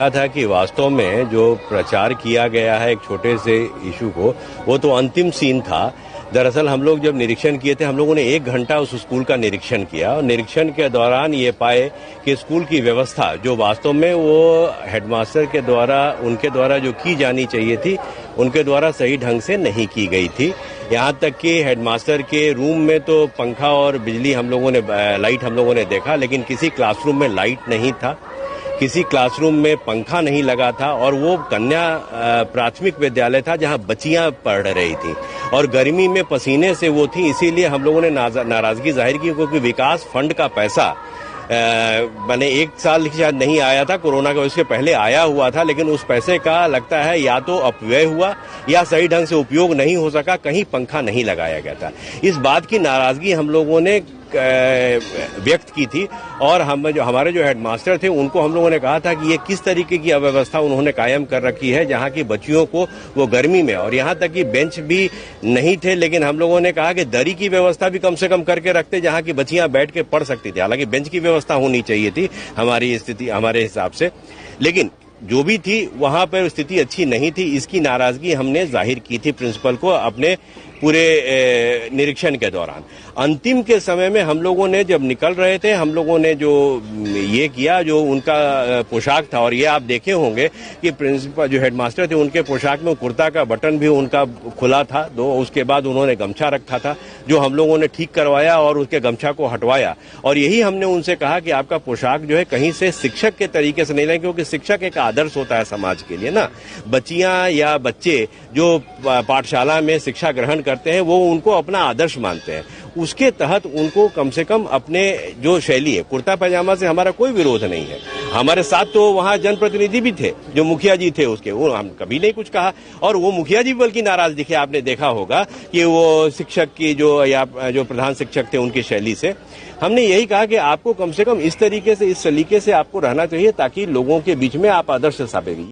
था कि वास्तव में जो प्रचार किया गया है एक छोटे से इशू को, वो तो अंतिम सीन था। दरअसल हम लोग जब निरीक्षण किए थे, हम लोगों ने 1 घंटा उस स्कूल का निरीक्षण किया और निरीक्षण के दौरान ये पाए कि स्कूल की व्यवस्था जो वास्तव में वो हेडमास्टर के द्वारा, उनके द्वारा जो की जानी चाहिए थी, उनके द्वारा सही ढंग से नहीं की गई थी। यहाँ तक कि हेडमास्टर के रूम में तो पंखा और बिजली लाइट हम लोगों ने देखा, लेकिन किसी क्लासरूम में लाइट नहीं था, किसी क्लासरूम में पंखा नहीं लगा था और वो कन्या प्राथमिक विद्यालय था जहां बच्चियां पढ़ रही थी और गर्मी में पसीने से वो थी। इसीलिए हम लोगों ने नाराजगी जाहिर की, क्योंकि विकास फंड का पैसा मैंने 1 साल शायद नहीं आया था कोरोना का, उसके पहले आया हुआ था, लेकिन उस पैसे का लगता है या तो अपव्यय हुआ या सही ढंग से उपयोग नहीं हो सका, कहीं पंखा नहीं लगाया गया था। इस बात की नाराजगी हम लोगों ने व्यक्त की थी और हमारे जो हेडमास्टर थे उनको हम लोगों ने कहा था कि ये किस तरीके की अव्यवस्था उन्होंने कायम कर रखी है, जहां की बच्चियों को वो गर्मी में, और यहां तक कि बेंच भी नहीं थे, लेकिन हम लोगों ने कहा कि दरी की व्यवस्था भी कम से कम करके रखते जहां की बच्चियां बैठ के पढ़ सकती थी। हालांकि बेंच की व्यवस्था होनी चाहिए थी हमारे हिसाब से, लेकिन जो भी थी वहां पर स्थिति अच्छी नहीं थी। इसकी नाराजगी हमने जाहिर की थी प्रिंसिपल को अपने पूरे निरीक्षण के दौरान। अंतिम के समय में हम लोगों ने जब निकल रहे थे, हम लोगों ने जो ये किया, जो उनका पोशाक था, और ये आप देखे होंगे कि प्रिंसिपल जो हेडमास्टर थे उनके पोशाक में कुर्ता का बटन भी उनका खुला था, उसके बाद उन्होंने गमछा रखा था, जो हम लोगों ने ठीक करवाया और उसके गमछा को हटवाया। और यही हमने उनसे कहा कि आपका पोशाक जो है कहीं से शिक्षक के तरीके से नहीं लें, क्योंकि शिक्षक एक आदर्श होता है समाज के लिए ना। बच्चियां या बच्चे जो पाठशाला में शिक्षा ग्रहण करते हैं वो उनको अपना आदर्श मानते हैं। उसके तहत उनको कम से कम अपने जो शैली है, कुर्ता पैजामा से हमारा कोई विरोध नहीं है। हमारे साथ तो वहां जनप्रतिनिधि भी थे, जो मुखिया जी थे उसके, वो हम कभी नहीं कुछ कहा, और वो मुखिया जी बल्कि नाराज दिखे। आपने देखा होगा कि वो शिक्षक की जो प्रधान शिक्षक थे उनकी शैली से। हमने यही कहा कि आपको कम से कम इस तरीके से, इस सलीके से आपको रहना चाहिए, ताकि लोगों के बीच में आप आदर्श साबित